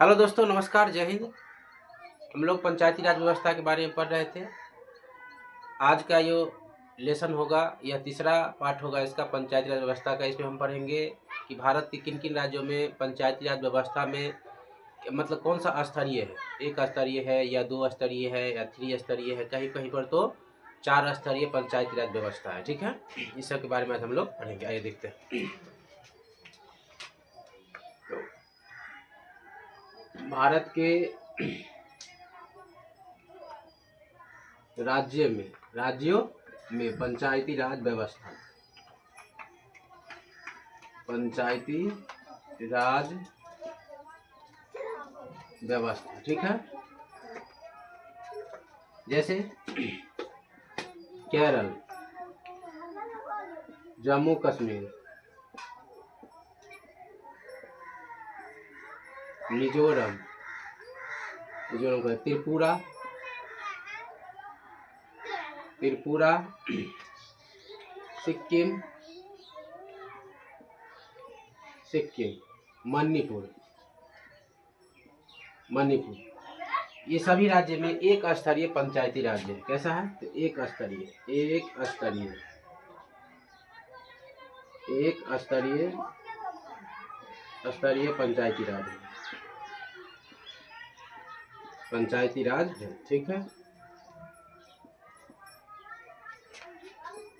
Hello दोस्तों, नमस्कार, जय हिंद। हम लोग पंचायती राज व्यवस्था के बारे में पढ़ रहे थे। आज का जो लेसन होगा यह तीसरा पार्ट होगा इसका, पंचायती राज व्यवस्था का। इसमें हम पढ़ेंगे कि भारत के किन किन राज्यों में पंचायती राज व्यवस्था में मतलब कौन सा स्तरीय है, एक स्तरीय है या दो स्तरीय है या त्रिस्तरीय है, कहीं कहीं पर तो 4 स्तरीय पंचायती राज व्यवस्था है। ठीक है, इस सब के बारे में आज हम लोग पढ़ेंगे। आइए देखते हैं। भारत के राज्यों में पंचायती राज व्यवस्था, पंचायती राज व्यवस्था, ठीक है। जैसे केरल, जम्मू कश्मीर, मिजोरम, त्रिपुरा, सिक्किम, मणिपुर, ये सभी राज्य में एक स्तरीय पंचायती राज है। कैसा है? तो एक स्तरीय पंचायती राज है, ठीक है।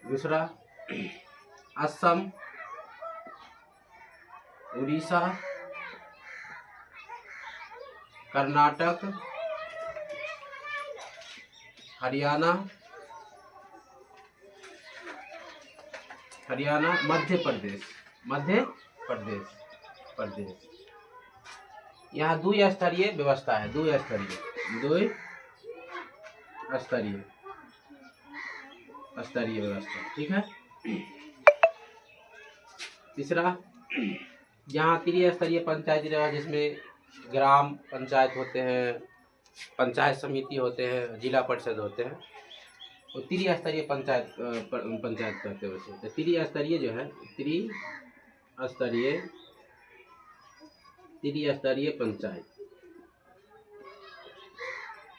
दूसरा, असम, उड़ीसा, कर्नाटक, हरियाणा, मध्य प्रदेश। यहाँ द्विस्तरीय व्यवस्था है, स्तरीय व्यवस्था, ठीक है। तीसरा, यहाँ त्रिस्तरीय पंचायती राज, जिसमें ग्राम पंचायत होते हैं, पंचायत समिति होते हैं, जिला परिषद होते हैं, तो त्रिस्तरीय पंचायत कहते हैं उसे। तो त्रिस्तरीय जो है, त्रिस्तरीय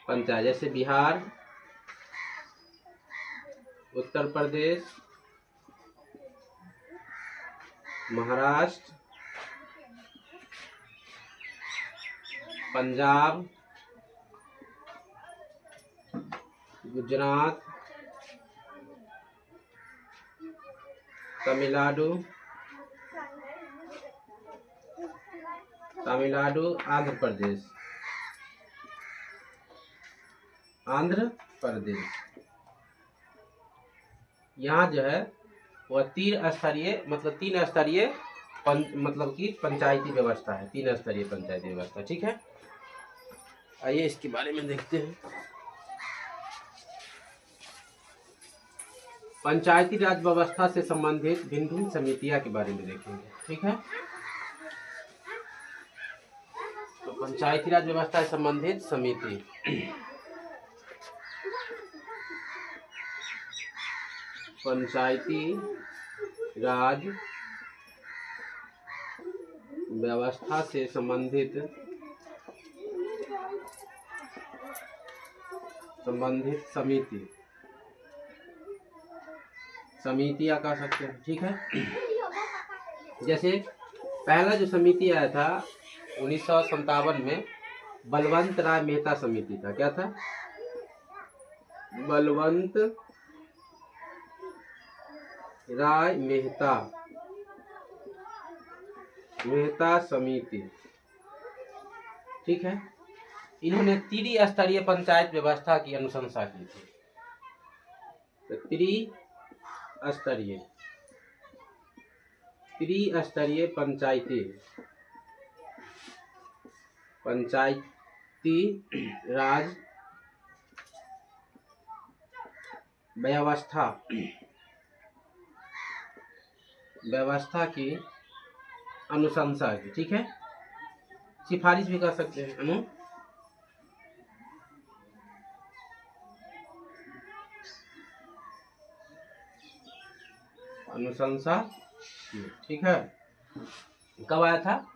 पंचायत जैसे बिहार, उत्तर प्रदेश, महाराष्ट्र, पंजाब, गुजरात, तमिलनाडु, आंध्र प्रदेश। यहाँ जो है वह तीन स्तरीय मतलब कि पंचायती व्यवस्था है, 3 स्तरीय पंचायती व्यवस्था, ठीक है। आइए इसके बारे में देखते हैं। पंचायती राज व्यवस्था से संबंधित भिन्न भिन्न समितियां के बारे में देखेंगे, ठीक है। तो पंचायती राज व्यवस्था से संबंधित समिति, पंचायती राज व्यवस्था से संबंधित समितियां कह सकते हैं, ठीक है। जैसे पहला जो समिति आया था 1957 में, बलवंत राय मेहता समिति था। क्या था? बलवंत राय मेहता समिति, ठीक है। इन्होंने त्रिस्तरीय पंचायत व्यवस्था की अनुशंसा की थी। तो त्रिस्तरीय पंचायती राज व्यवस्था की अनुशंसा की, ठीक है। सिफारिश भी कर सकते हैं, अनुशंसा, ठीक है। कब आया था?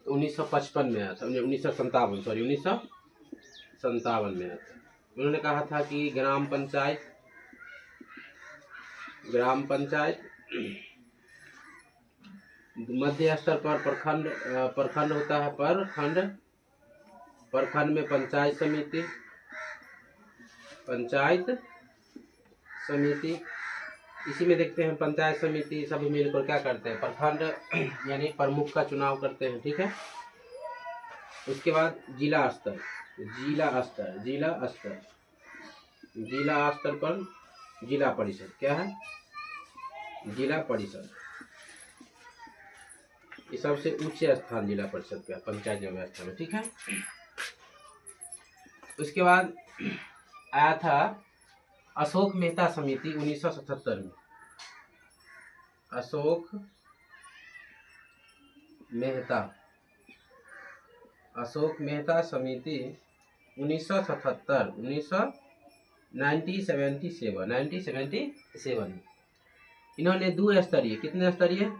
1955 में आया था, 1957 सॉरी 1957 में आया था। उन्होंने कहा था कि ग्राम पंचायत मध्य स्तर पर प्रखंड होता है, प्रखंड में पंचायत समिति। इसी में देखते हैं पंचायत समिति सभी मिलकर क्या करते हैं, प्रखंड यानी प्रमुख का चुनाव करते हैं, ठीक है। उसके बाद जिला स्तर पर जिला परिषद, क्या है, जिला परिषद। ये सबसे उच्च स्थान जिला परिषद का पंचायत व्यवस्था में, ठीक है। उसके बाद आया था अशोक मेहता समिति 1977 में। अशोक मेहता समिति 1977 इन्होंने द्विस्तरीय, कितने स्तरीय,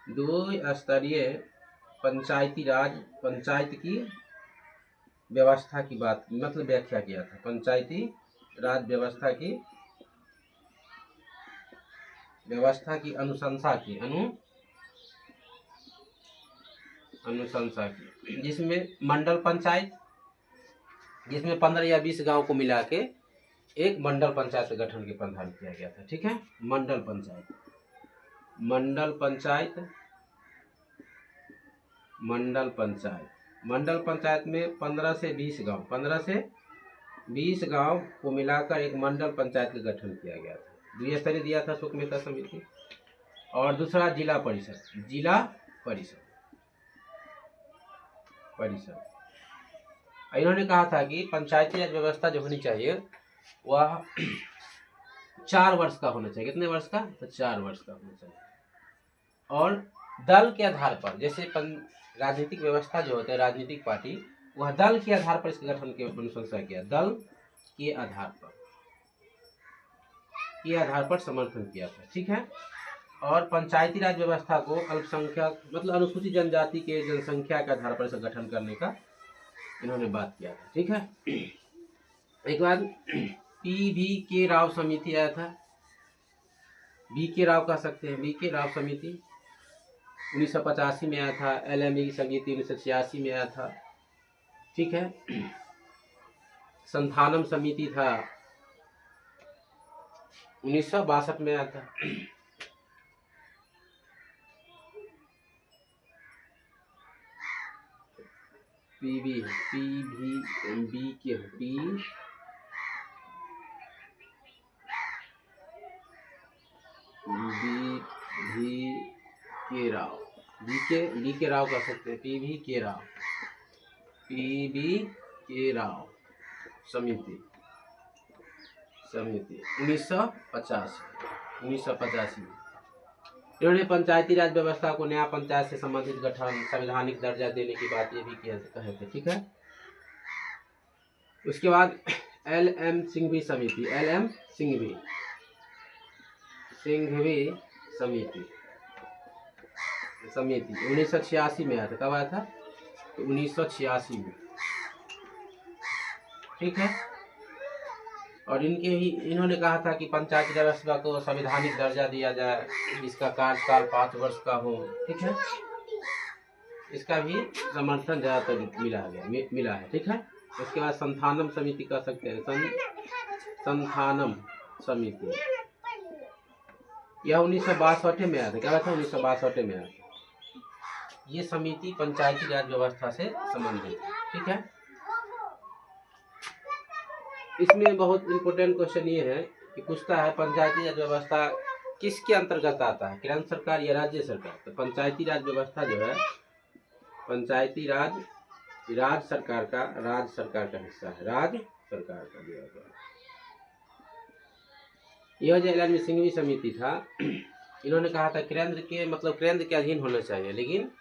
द्विस्तरीय पंचायत की व्यवस्था की बात, मतलब व्याख्या किया था। पंचायती राज व्यवस्था की अनुशंसा की, जिसमें मंडल पंचायत, जिसमें 15 या 20 गांव को मिला के एक मंडल पंचायत के गठन के प्रावधान किया गया था, ठीक है। मंडल पंचायत में 15 से 20 गांव को मिलाकर एक मंडल पंचायत का गठन किया गया था। द्विस्तरीय दिया था अशोक मेहता समिति। और दूसरा जिला परिषद। इन्होंने कहा था कि पंचायती राज व्यवस्था जो होनी चाहिए वह 4 वर्ष का होना चाहिए। कितने वर्ष का? तो 4 वर्ष का होना चाहिए। और दल के आधार पर, जैसे राजनीतिक व्यवस्था जो होता है, राजनीतिक पार्टी, वह दल के आधार पर इसके गठन की अनुशंसा किया, दल के आधार पर समर्थन किया था, ठीक है। और पंचायती राज व्यवस्था को अल्पसंख्यक, मतलब अनुसूचित जनजाति के जनसंख्या के आधार पर इसे गठन करने का इन्होंने बात किया था, ठीक है। एक बार PVK राव समिति आया था, VK राव कह सकते हैं, VK राव समिति 1985 में आया था। LME समिति 1986 में आया था, ठीक है। संथानम समिति था 1962 में आया था। VK राव कह सकते हैं, PVK राव समिति 1985 में इन्होंने पंचायती राज व्यवस्था को नया पंचायत से संबंधित गठन, संवैधानिक दर्जा देने की बात ये भी कहे थे, ठीक है। उसके बाद LM सिंघवी समिति, सिंघवी समिति 1986 में आया था। कब आया था? तो 1986 में, ठीक है। और इन्होंने कहा था कि पंचायती व्यवस्था को संवैधानिक दर्जा दिया जाए, इसका कार्यकाल 5 वर्ष का हो, ठीक है। इसका भी समर्थन ज़्यादातर मिला है, ठीक है। उसके बाद संथानम समिति कह सकते हैं, संथानम समिति, यह 1962 में आया था। क्या था? 1962 में आया था। ये समिति पंचायती राज व्यवस्था से संबंधित है, ठीक है। इसमें बहुत इम्पोर्टेंट क्वेश्चन ये है कि पूछता है पंचायती राज व्यवस्था किसके अंतर्गत आता है, केंद्र सरकार या राज्य सरकार? तो पंचायती राज व्यवस्था जो है, पंचायती राज सरकार का हिस्सा है, राज्य सरकार का दिया गया। यह जो LM सिंघवी समिति था, इन्होंने कहा था केंद्र के अधीन होना चाहिए, लेकिन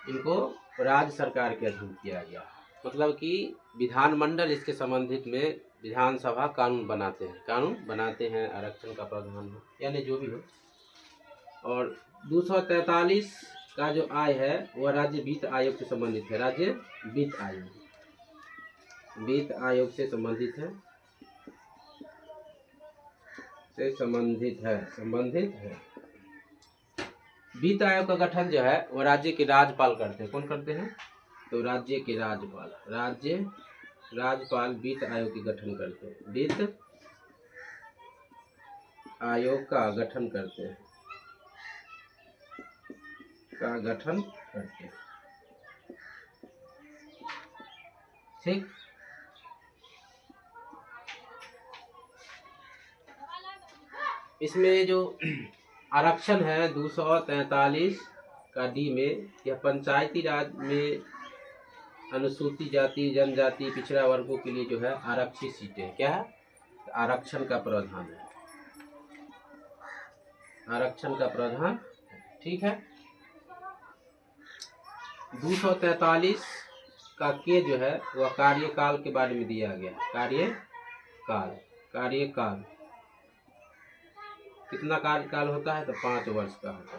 इनको राज्य सरकार के अधीन किया गया। मतलब कि विधानमंडल इसके संबंधित में विधानसभा कानून बनाते हैं, आरक्षण का प्रावधान हो, यानी जो भी हो, और 243 का जो आय है वह राज्य वित्त आयोग से संबंधित है। राज्य वित्त आयोग से संबंधित है, संबंधित है। वित्त आयोग का गठन जो है वह राज्य के राज्यपाल करते हैं। कौन करते हैं? तो राज्य के राज्यपाल वित्त आयोग के गठन करते हैं। वित्त आयोग का गठन करते हैं, ठीक। इसमें जो आरक्षण है 243 का डी में, यह पंचायती राज में अनुसूचित जाति, जनजाति, पिछड़ा वर्गों के लिए जो है आरक्षित सीटें क्या है? आरक्षण का प्रावधान है, ठीक है। 243 का के जो है वह कार्यकाल के बारे में दिया गया। कार्यकाल कितना कार्यकाल होता है? तो 5 वर्ष का होता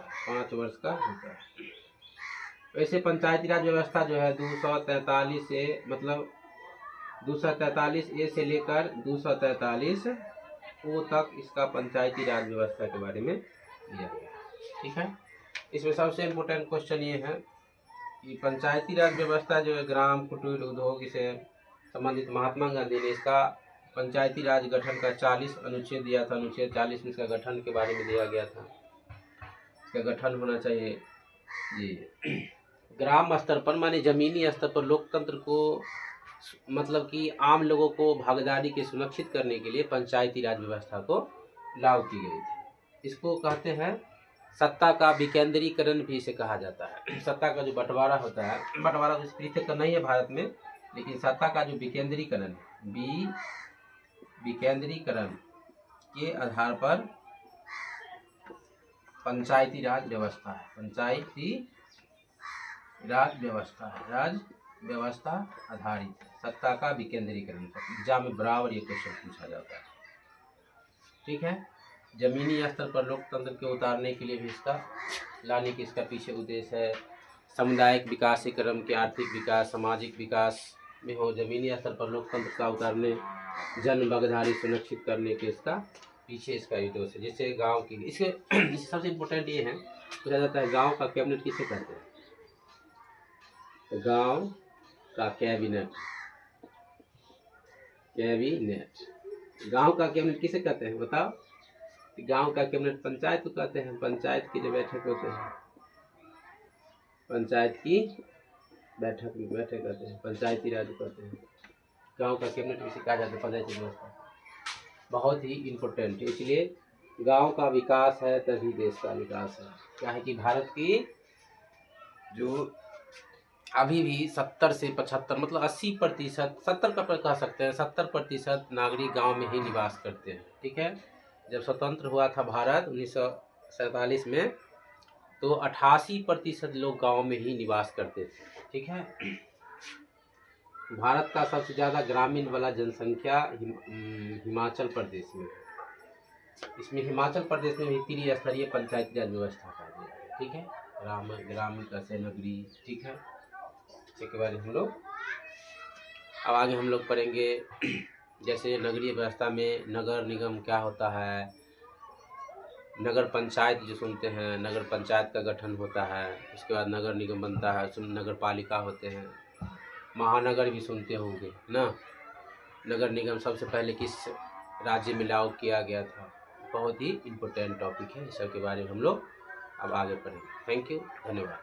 है। वैसे पंचायती राज व्यवस्था जो है 243 से मतलब 243 ए से लेकर 243 ओ तक इसका पंचायती राज व्यवस्था के बारे में दिया गया, ठीक है। इसमें सबसे इम्पोर्टेंट क्वेश्चन ये है कि पंचायती राज व्यवस्था जो है ग्राम, कुटीर उद्योग से संबंधित महात्मा गांधी ने इसका पंचायती राज गठन का 40 अनुच्छेद दिया था। अनुच्छेद 40 में इसका गठन के बारे में दिया गया था। इसका गठन होना चाहिए जी ग्राम स्तर पर, माने जमीनी स्तर पर लोकतंत्र को मतलब कि आम लोगों को भागीदारी के सुनिश्चित करने के लिए पंचायती राज व्यवस्था को लागू की गई थी। इसको कहते हैं सत्ता का विकेंद्रीकरण भी इसे कहा जाता है। सत्ता का जो बंटवारा होता है, बंटवारा तो पृथक नहीं है भारत में, लेकिन सत्ता का जो विकेंद्रीकरण के आधार पर पंचायती राज व्यवस्था आधारित सत्ता का विकेंद्रीकरण। एग्जाम में बराबर ये क्वेश्चन पूछा जाता है, ठीक है। जमीनी स्तर पर लोकतंत्र के उतारने के लिए भी इसका लाने के इसका पीछे उद्देश्य है। सामुदायिक विकासीकरण के आर्थिक विकास, सामाजिक विकास में हो, जमीनी स्तर पर लोकतंत्र का उतारने, जन भागीदारी सुनिश्चित करने के इसका पीछे इसका उद्देश्य है। जैसे गांव की इसके सबसे इम्पोर्टेंट ये है, पूछा जाता है गांव का कैबिनेट किसे कहते हैं? तो गांव का कैबिनेट गांव का कैबिनेट किसे कहते हैं बताओ? गांव का कैबिनेट पंचायत को कहते हैं। पंचायत की जो बैठक होते हैं, पंचायत की बैठक कहते हैं, पंचायती राज कहते हैं। गांव का कैबिनेट किसे कहा जाता है? पंचायती व्यवस्था बहुत ही इम्पोर्टेंट है। इसलिए गांव का विकास है तभी देश का विकास है। क्या है कि भारत की जो अभी भी 70 से 75 मतलब 80%, 70 का कह सकते हैं, 70% नागरिक गांव में ही निवास करते हैं, ठीक है। जब स्वतंत्र हुआ था भारत 1947 में, तो 88% लोग गांव में ही निवास करते थे, ठीक है। भारत का सबसे ज़्यादा ग्रामीण वाला जनसंख्या हिमाचल प्रदेश में है। इसमें हिमाचल प्रदेश में भी त्रिस्तरीय पंचायती राज व्यवस्था का दिया है, ठीक है। ग्रामीण का से नगरीय, ठीक है। इसके बारे में हम लोग अब आगे हम लोग पढ़ेंगे। जैसे नगरीय व्यवस्था में नगर निगम क्या होता है, नगर पंचायत जो सुनते हैं, नगर पंचायत का गठन होता है, उसके बाद नगर निगम बनता है, उसमें नगर पालिका होते हैं, महानगर भी सुनते होंगे ना। नगर निगम सबसे पहले किस राज्य में लागू किया गया था? बहुत ही इम्पोर्टेंट टॉपिक है, इस सब के बारे में हम लोग अब आगे पढ़ेंगे। थैंक यू, धन्यवाद।